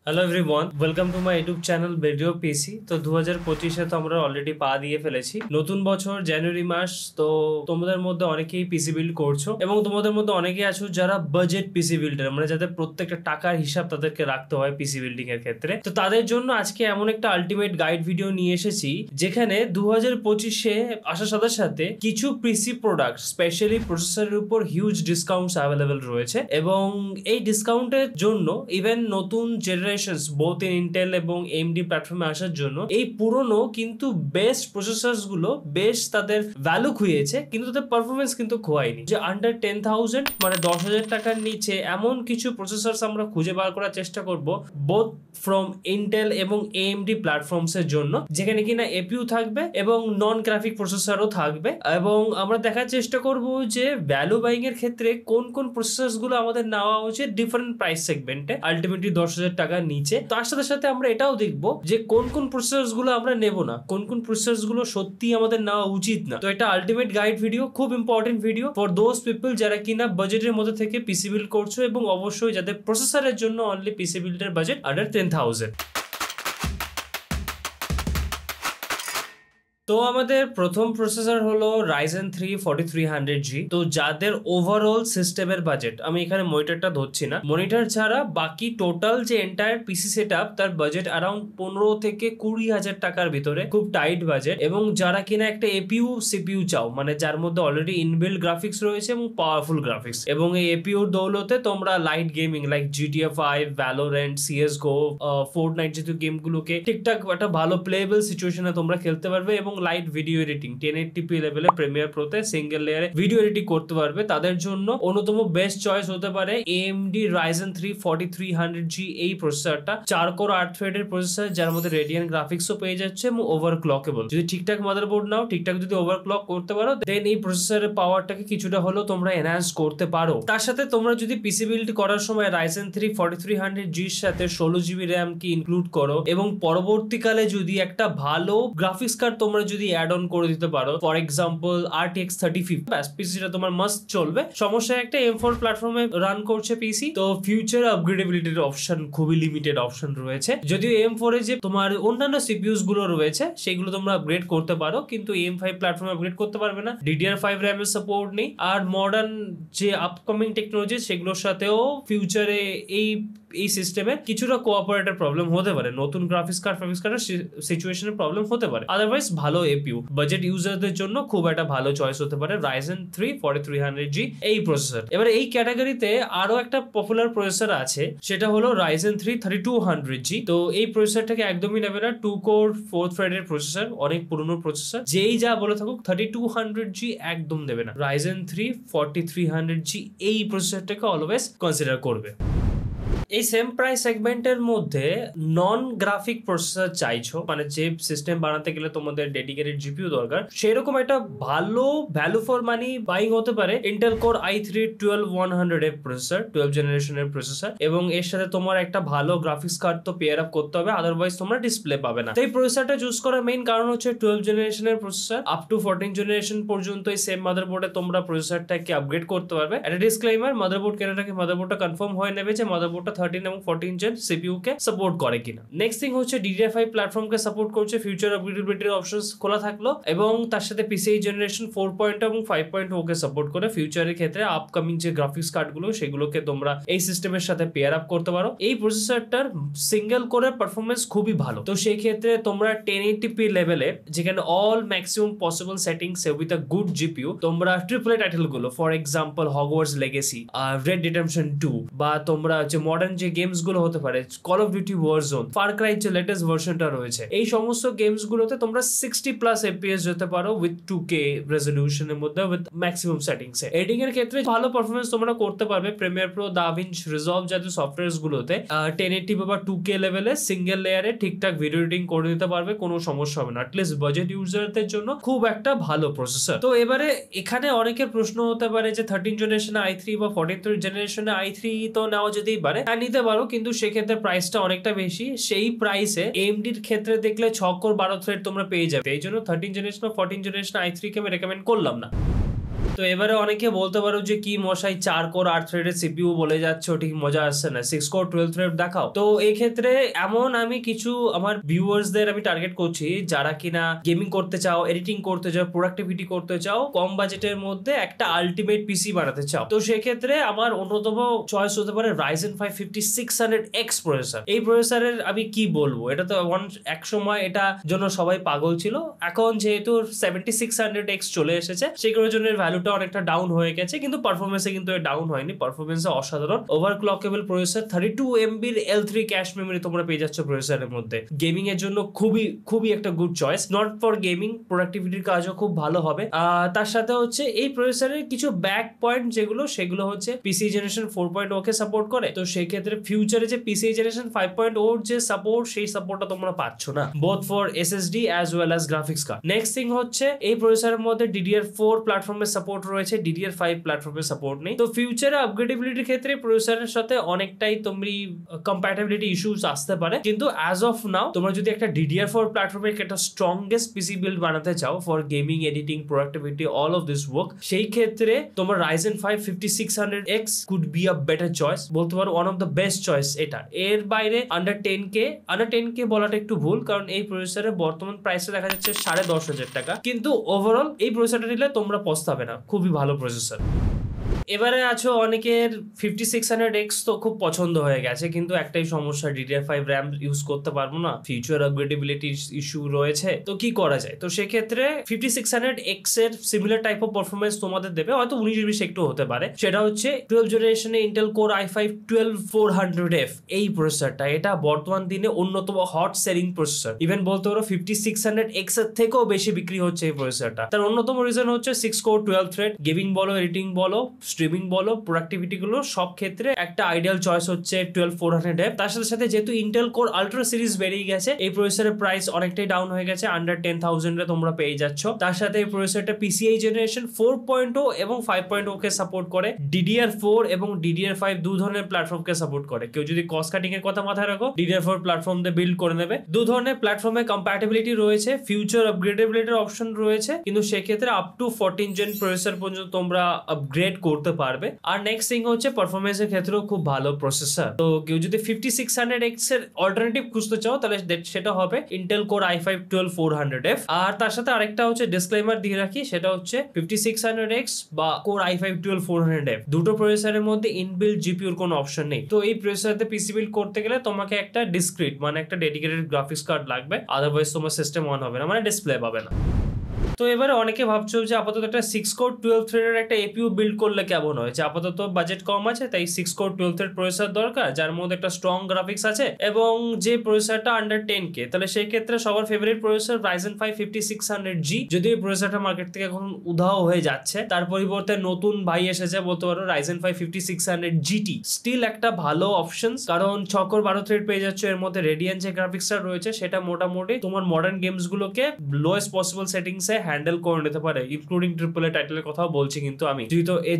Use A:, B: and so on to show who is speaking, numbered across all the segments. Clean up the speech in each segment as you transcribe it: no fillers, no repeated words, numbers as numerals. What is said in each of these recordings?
A: Hello everyone, welcome to my YouTube channel video PC. তো 2025-এ তো আমরা অলরেডি পা দিয়ে ফেলেছি। নতুন বছর জানুয়ারি মাস। তো তোমাদের মধ্যে অনেকেই পিসি বিল্ড করছো এবং তোমাদের মধ্যে অনেকেই আছো যারা বাজেট পিসি বিল্ডার, মানে যাদের প্রত্যেকটা টাকার হিসাব তাদেরকে রাখতে হয় পিসি বিল্ডিং এর ক্ষেত্রে। তো তাদের জন্য আজকে এমন একটা আলটিমেট গাইড ভিডিও নিয়ে এসেছি যেখানে 2025-এ আসার সাথে সাথে কিছু পিসি প্রোডাক্ট স্পেশালি প্রসেসরের উপর হিউজ ডিসকাউন্টস অ্যাভেলেবেল রয়েছে এবং এই ডিসকাউন্টের জন্য ইভেন নতুন জেনারেশন বোথ ইন ইন্টেল এবং এএমডি প্ল্যাটফর্মে আসার জন্য এই পুরনো কিন্তু বেস্ট প্রসেসরস গুলো বেশ তাদের ভ্যালু খুইয়েছে, কিন্তু তাদের পারফরমেন্স কিন্তু খোয়ায়নি। যে আন্ডার 10,000 মানে 10,000 টাকার নিচে এমন কিছু প্রসেসরস আমরা খুঁজে বার করার চেষ্টা করব বোথ ফ্রম ইন্টেল এবং এএমডি প্ল্যাটফর্মস এর জন্য, যেখানে কিনা এপিইউ থাকবে এবং নন গ্রাফিক প্রসেসরও থাকবে। এবং আমরা দেখার চেষ্টা করব যে ভ্যালু বাইং এর ক্ষেত্রে কোন কোন প্রসেসরস গুলো আমাদের নেওয়া উচিত ডিফারেন্ট প্রাইস সেগমেন্টে, আলটিমেটলি 10,000 টাকার নিচে। তার সাথে সাথে আমরা এটাও দেখবো যে কোন কোন প্রসেসরস গুলো আমরা নেব না, কোন কোন প্রসেসরস গুলো সত্যি আমাদের নেওয়া উচিত না। তো এটা আলটিমেট গাইড ভিডিও, খুব important video for those people যারা কিনা বাজেটের মধ্যে থেকে পিসি বিল্ড করছো এবং অবশ্যই যাদের প্রসেসরের জন্য অনলি পিসি বিল্ডের বাজেট আন্ডার 10,000। তো আমাদের প্রথম প্রসেসর হলো Ryzen 3 4300G। তো যাদের ওভারঅল সিস্টেমের বাজেট, আমি এখানে মনিটরটা ধরছি না, মনিটর ছাড়া বাকি টোটাল যে এন্টায়ার পিসি সেটআপ তার বাজেট অ্যারাউন্ড 15 থেকে 20,000 টাকার ভিতরে, খুব টাইট বাজেট। এবং যারা কিনা একটা এপিইউ সিপিইউ চাও, মানে যার মধ্যে অলরেডি ইনবিল্ড গ্রাফিক্স রয়েছে এবং পাওয়ারফুল গ্রাফিক্স, এবং এই এপিইউর দৌলতে তোমরা light gaming like GTA 5, Valorant, CS:GO, Fortnite জাতীয় গেমগুলোকে ঠিকঠাক একটা ভালো প্লেয়েবল সিচুয়েশনে তোমরা খেলতে পারবে এবং লাইট ভিডিও এডিটিং 1080p লেভেলে প্রিমিয়ার প্রোতে সিঙ্গেল লেয়ারে ভিডিও এডিটিং করতে পারবে। তাদের জন্য অন্যতম বেস্ট চয়েস হতে পারে AMD Ryzen 3 4300G। এই প্রসেসরটা 4 কোর 8 থ্রেডের প্রসেসর, যার মধ্যে রেডিয়ান গ্রাফিক্সও পেয়ে যাচ্ছে এবং ওভারক্লকেবল। যদি ঠিকঠাক মাদারবোর্ড নাও, ঠিকঠাক যদি ওভারক্লক করতে পারো, দেন এই প্রসেসরের পাওয়ারটাকে কিছুটা হলেও তোমরা এনহ্যান্স করতে পারো। তার সাথে তোমরা যদি পিসি বিল্ড করার সময় Ryzen 3 4300G এর সাথে 16GB RAM কি ইনক্লুড করো এবং পরবর্তীকালে যদি একটা ভালো গ্রাফিক্স কার্ড তোমরা যদি অ্যাড অন করে দিতে পারো, ফর এক্সাম্পল RTX 3050, ব্যাস পিসিটা তোমার মাস্ট চলবে। সমস্যা একটা M4 প্ল্যাটফর্মে রান করছে পিসি, তো ফিউচার আপগ্রেডেবিলিটির অপশন খুবই লিমিটেড অপশন রয়েছে। যদিও M4 এ যে তোমার অন্যান্য সিপিইউস গুলো রয়েছে সেগুলো তোমরা আপগ্রেড করতে পারো, কিন্তু M5 প্ল্যাটফর্মে আপগ্রেড করতে পারবে না। DDR5 RAM এর সাপোর্ট নেই। আর মডার্ন যে আপকামিং টেকনোলজি সেগুলোর সাথেও ফিউচারে এই সিস্টেমে কিছুটা কোঅপারেটর প্রবলেম হতে পারে, নতুন গ্রাফিক্স কার্ডের সিচুয়েশনের প্রবলেম হতে পারে। আদারওয়াইজ ভালো এপিইউ বাজেট ইউজারদের জন্য খুব একটা ভালো চয়েস হতে পারে Ryzen 3 4300G এই প্রসেসর। এবারে এই ক্যাটাগরিতে আরো একটা পপুলার প্রসেসর আছে, সেটা হলো Ryzen 3 3200G। তো এই প্রসেসরটাকে একদমই নেবে না, 2 কোর 4 থ্রেডের প্রসেসর, অনেক পুরনো প্রসেসর। যেই যা বলে থাকুক 3200G একদম দেবে না। Ryzen 3 4300G এই প্রসেসরটাকে অলওয়েজ কনসিডার করবে। এই সেম প্রাইস সেগমেন্টের মধ্যে নন গ্রাফিক প্রসেসর চাইছো, মানে যে সিস্টেম বানাতে গেলে তোমাদের ডেডিকেটেড জিপিইউ দরকার, সেরকম একটা ভালো ভ্যালু ফর মানি বাইং হতে পারে Intel core i3 12100F processor, 12 জেনারেশনের প্রসেসর। এবং এর সাথে তোমার একটা ভালো গ্রাফিক্স কার্ড তো পেয়ার আপ করতে হবে, আদারওয়াইজ তোমরা ডিসপ্লে পাবে না। তো এই প্রসেসরটা চুজ করার মেইন কারণ হচ্ছে 12 জেনারেশনের প্রসেসর আপ টু 14 জেনারেশন পর্যন্ত এই সেম মাদারবোর্ডে তোমরা প্রসেসরটাকে আপগ্রেড করতে পারবে। একটা ডিসক্লেইমার, মাদারবোর্ড কেনাটাকে মাদারবোর্ডটা কনফার্ম হয়ে নেবে যে মাদারবোর্ডটা 13 এবং 14 জেন সিপিইউ কে সাপোর্ট করে কিনা। নেক্সট থিং হচ্ছে DDR5 প্ল্যাটফর্মকে সাপোর্ট করছে, ফিউচার আপগ্রেডেবিলিটির অপশনস খোলা থাকলো। এবং তার সাথে PCIe জেনারেশন 4.0 এবং 5.0 কে সাপোর্ট করে। ফিউচারের ক্ষেত্রে আপকামিং যে গ্রাফিক্স কার্ডগুলো সেগুলোকে তোমরা এই সিস্টেমের সাথে পেয়ার আপ করতে পারো। এই প্রসেসরটার সিঙ্গেল কোরের পারফরমেন্স খুবই ভালো। তো সেই ক্ষেত্রে তোমরা 1080p লেভেলে, যেখানে all maximum possible settings with a good GPU, তোমরা AAA টাইটেলগুলো for example Hogwarts Legacy, Red Redemption 2, বা তোমরা যে মডার্ন যে গেমস গুলো হতে পারে call of duty warzone, Far Cry যে লেটেস্ট ভার্সনটা রয়েছে, এই সমস্ত গেমস গুলোতে তোমরা 60+ FPS যেতে পারো উইথ 2K রেজলিউশনের মধ্যে with maximum settings A. Editing এর ক্ষেত্রে ভালো পারফরমেন্স তোমরা করতে পারবে প্রিমিয়ার প্রো, দাভিঞ্চ রিজলভ জাতীয় সফটওয়্যারস গুলোতে 1080p বা 2K লেভেলে সিঙ্গেল লেয়ারে ঠিকঠাক ভিডিও এডিটিং করে দিতে পারবে, কোনো সমস্যা হবে না। অ্যাটলিস্ট বাজেট ইউজারদের জন্য খুব একটা ভালো প্রসেসর। তো এবারে এখানে অনেকের প্রশ্ন হতে পারে যে 13 জেনারেশনে i3 বা 14 জেনারেশনে i3 তো নেওয়া যেতেই পারে, হ্যাঁ নিতে পারো, কিন্তু সেক্ষেত্রে প্রাইসটা অনেকটা বেশি। সেই প্রাইসে AMDর ক্ষেত্রে দেখলে 6 কোর 12 থ্রেড তোমরা পেয়ে যাবে। এই জন্য 13 জেনারেশন 14 জেনারেশন i3 কে আমি রেকমেন্ড করলাম না। তো এবারে অনেকে বলতে পারো যে কি মশাই 4 কোর 8 থ্রেডের সিপিইউ বলে যাচ্ছে, ঠিক মজা আসছে না, 6 কোর 12 থ্রেড দেখাও। তো এই ক্ষেত্রে এমন আমি কিছু আমার ভিউয়ার্সদের আমি টার্গেট করছি যারা কিনা গেমিং করতে চাও, এডিটিং করতে চাও, প্রোডাক্টিভিটি করতে চাও, কম বাজেটের মধ্যে একটা আলটিমেট পিসি বানাতে চাও। তো সেক্ষেত্রে আমার অন্যতম চয়েস হতে পারে Ryzen 5 5600X প্রসেসর। এই প্রসেসরের আমি কি বলবো, এটা তো এক সময় এটা জন্য সবাই পাগল ছিল, এখন যেহেতু 7600X চলে এসেছে সেগুলোর জন্য ভ্যালুটা অনেকটা ডাউন হয়ে গেছে, কিন্তু পারফরমেন্সে কিন্তু ডাউন হয়নি, পারফরমেন্সে অসাধারণ। Overclockable processor, 32 MB L3 cache memory তোমরা পেয়ে যাচ্ছ প্রসেসরের মধ্যে। গেমিং এর জন্য খুবই একটা good choice, not for gaming, প্রোডাক্টিভিটির কাজও খুব ভালো হবে। তার সাথে হচ্ছে এই প্রসেসরের কিছু ব্যাক পয়েন্ট সেগুলো হচ্ছে পিসি জেনারেশন 4.0 কে সাপোর্ট করে। তো সেই ক্ষেত্রে ফিউচারে যে পিসি জেনারেশন 5.0 যে সাপোর্ট, সেই সাপোর্টটা তোমরা পাচ্ছ না, both for SSD as well as graphics card. Next thing হচ্ছে এই প্রসেসরের মধ্যে DDR4 প্ল্যাটফর্মের সাপোর্ট রয়েছে, DDR5 প্ল্যাটফর্মের সাপোর্ট নেই। তো ফিউচারে আপগ্রেডেবিলিটির ক্ষেত্রে প্রসেসরের সাথে অনেকটাই তুমি কম্প্যাটিবিলিটি ইস্যুস আসতে পারে, কিন্তু অ্যাজ অফ নাও তোমরা যদি একটা DDR4 প্ল্যাটফর্মের একটা স্ট্রংগেস্ট পিসি বিল্ড বানাতে চাও for gaming, editing, productivity, all of this work, সেই ক্ষেত্রে তোমার Ryzen 5 5600X could be a better choice, বলতে পারো one of the best choice এটা। এর বাইরে আন্ডার 10K বলাটা একটু ভুল, কারণ এই প্রসেসরের বর্তমান প্রাইসে দেখা যাচ্ছে 10,500 টাকা, কিন্তু ওভারঅল এই প্রসেসরটা নিলে তোমরা পস্তাবে না, খুবই ভালো প্রসেসর। এবারে আছো অনেকের 5600X তো খুব পছন্দ হয়ে গেছে, কিন্তু একটাই সমস্যা, DDR5 র্যাম ইউজ করতে পারবো না, ফিউচার আপগ্রেডেবিলিটি ইস্যু রয়েছে, তো কি করা যায়? তো সেক্ষেত্রে 5600X এর সিমিলার টাইপ অফ পারফরমেন্স তোমাদের দেবে, হয়তো 19-20 একটু হতে পারে। সেটা হচ্ছে 12 জেনারেশনে ইন্টেল কোর i5 12400F এই প্রসেসরটা, এটা বর্তমান দিনে অন্যতম হট সেলিং প্রসেসর, ইভেন বলতে পারো 5600X এর থেকেও বেশি বিক্রি হচ্ছে এই প্রসেসরটা। তার অন্যতম রিজন হচ্ছে 6 কোর 12 থ্রেড, গেমিং বলো, এডিটিং বলো, স্ট্রিমিং বলো, প্রোডাক্টিভিটি গুলো সব ক্ষেত্রে একটা আইডিয়াল চয়েস হচ্ছে 12400F। তার সাথে সাথে যেহেতু ইন্টেল কোর আলট্রা সিরিজ বেরিয়ে গেছে, এই প্রসেসরের প্রাইস অনেকটাই ডাউন হয়ে গেছে, আন্ডার 10,000 এ তোমরা পেয়ে যাচ্ছ। তার সাথে এই প্রসেসরটা PCIe জেনারেশন 4.0 এবং 5.0 কে সাপোর্ট করে, DDR4 এবং DDR5 দু ধরনের প্ল্যাটফর্মকে সাপোর্ট করে। কেউ যদি কস্ট কাটিং এর কথা মাথায় রাখো, DDR4 প্ল্যাটফর্ম দিয়ে বিল্ড করে নেবে। দু ধরনের প্ল্যাটফর্মে কম্প্যাটিবিলিটি রয়েছে, ফিউচার আপগ্রেডেবিলিটির অপশন রয়েছে, কিন্তু সেক্ষেত্রে আপ টু 14 জেন প্রসেসর পর্যন্ত তোমরা আপগ্রেড করতে পারবে। আর নেক্সট থিং হচ্ছে পারফরমেন্সের ক্ষেত্রেও খুব ভালো প্রসেসর। তো কেউ যদি 5600X এর অল্টারনেটিভ খুঁজতে চাও, তাহলে সেটা হবে ইন্টেল কোর i5 12400F। আর তার সাথে আরেকটা হচ্ছে ডিসক্লেমার দিয়ে রাখি, সেটা হচ্ছে 5600X বা কোর i5 12400F দুটো প্রসেসরের মধ্যে ইনবিল্ট জিপিইউর কোনো অপশন নেই। তো এই প্রসেসরতে পিসি বিল্ড করতে গেলে তোমাকে একটা ডিসক্রিট মানে একটা ডেডিকেটেড গ্রাফিক্স কার্ড লাগবে, আদারওয়াইজ তোমার সিস্টেম অন হবে না, মানে ডিসপ্লে পাবে না। তো এবারে অনেকে ভাবছো যে আপাতত একটা 6 কোর 12 থ্রেডের একটা এপিইউ বিল্ড করলে কেমন হয়, যে আপাতত বাজেট কম আছে, তাই 6 কোর 12 থ্রেড প্রসেসর দরকার যার মধ্যে একটা স্ট্রং গ্রাফিক্স আছে এবং যে প্রসেসরটা আন্ডার 10K। তাহলে সেই ক্ষেত্রে সবার ফেভারিট প্রসেসর Ryzen 5 5600G, যদিও এই প্রসেসরটা মার্কেট থেকে এখন উধাও হয়ে যাচ্ছে, তার পরিবর্তে নতুন ভাই এসেছে বলতে পারো Ryzen 5 5600GT, স্টিল একটা ভালো অপশন, কারণ 6 কোর 12 থ্রেড পেয়ে যাচ্ছে, এর মধ্যে রেডিয়ান যে গ্রাফিক্সটা রয়েছে সেটা মোটামুটি তোমার মডার্ন গেমস গুলোকে লোয়েস্ট পসিবল সেটিংসে হ্যান্ডেল করে নিতে পারে, ইনক্লুডিং AAA টাইটেলের কথাও বলছি কিন্তু আমি।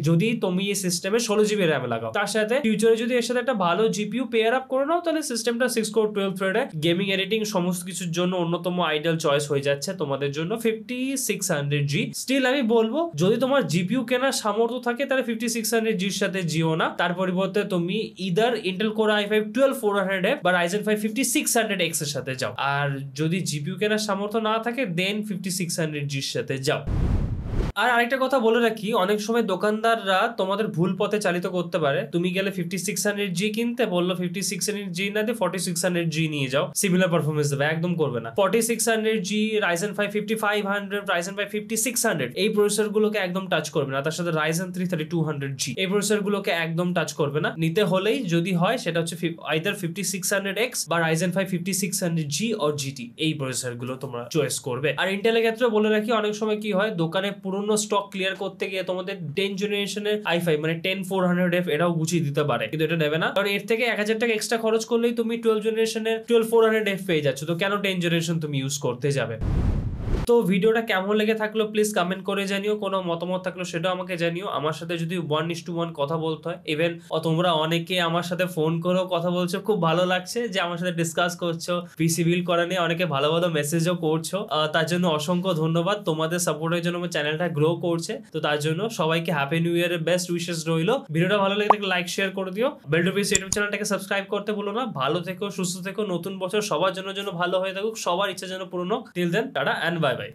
A: যদি তুমি এই সিস্টেমে 16GB র্যাম লাগাও, তার সাথে ফিউচারে যদি এর সাথে একটা ভালো জিপিইউ পেয়ার আপ করে নাও, তাহলে সিস্টেমটা 6 কোর 12 থ্রেডে গেমিং, এডিটিং সমস্ত কিছুর জন্য অন্যতম আইডিয়াল চয়েস হয়ে যাচ্ছে তোমাদের জন্য 5600G। স্টিল আমি বলবো যদি তোমার জিপিইউ কেনার সামর্থ্য থাকে তাহলে 5600G এর সাথে জিও না, তার পরিবর্তে তুমি either Intel core i5 12400F বা Ryzen 5 5600X এর সাথে যাও। আর যদি জিপিইউ কেনার সামর্থ্য না থাকে দেন 5600G এর সাথে যাও। আর আরেকটা কথা বলে রাখি, অনেক সময় দোকানদাররা তোমাদের ভুল পথে চালিত করতে পারে। তুমি গেলে 5600G কিনতে, বললো 5600G না দিয়ে 4600G নিয়ে যাও, সিমিলার পারফরমেন্স দেবে, একদম করবে না। 4600G, Ryzen 5 5500, Ryzen 5 5600 এই প্রসেসর গুলোকে একদম টাচ করবে না। তার সাথে Ryzen 3 3200G এই প্রসেসর গুলোকে একদম টাচ করবে না। নিতে হলেই যদি হয় সেটা হচ্ছে আইদার 5600X বা Ryzen 5 5600G or GT এই প্রসেসর গুলো তোমরা চয়েস করবে। আর ইন্টেলের ক্ষেত্রে বলে রাখি, অনেক সময় কি হয় দোকানে পুরনো স্টক ক্লিয়ার করতে গিয়ে তোমাদের 10 জেনারেশনের i5 মানে 10400F এটাও গুছিয়ে দিতে পারে, কিন্তু এটা নেবে না, কারণ এর থেকে 1000 টাকা এক্সট্রা খরচ করলেই তুমি 12 জেনারেশনের 12400F পেয়ে যাচ্ছ, তো কেন 10 জেনারেশন তুমি ইউজ করতে যাবে? তো ভিডিওটা কেমন লেগে থাকলো প্লিজ কমেন্ট করে জানিও, কোনো মতামত থাকলো সেটাও আমাকে জানিও। আমার সাথে যদি 1:1 কথা বলতে হয়, ইভেন তোমরা অনেকে আমার সাথে ফোন করেও কথা বলছো, খুব ভালো লাগছে যে আমার সাথে ডিসকাস করছো, পিসি বিল করা নিয়ে অনেকে ভালো ভালো মেসেজও করছো, তার জন্য অসংখ্য ধন্যবাদ। তোমাদের সাপোর্টের জন্য আমার চ্যানেলটা গ্রো করছে, তো তার জন্য সবাইকে হ্যাপি নিউ ইয়ারের বেস্ট উইশেস রইলো। ভিডিওটা ভালো লেগে থাকলে লাইক শেয়ার করে দিও, বেলটুপিস ইউটিউব চ্যানেলটাকে সাবস্ক্রাইব করতে ভুলো না। ভালো থেকো, সুস্থ থেকো, নতুন বছর সবার জন্য ভালো হয়ে থাকুক, সবার ইচ্ছা যেন পূর্ণ হোক। Till then tata and bye by.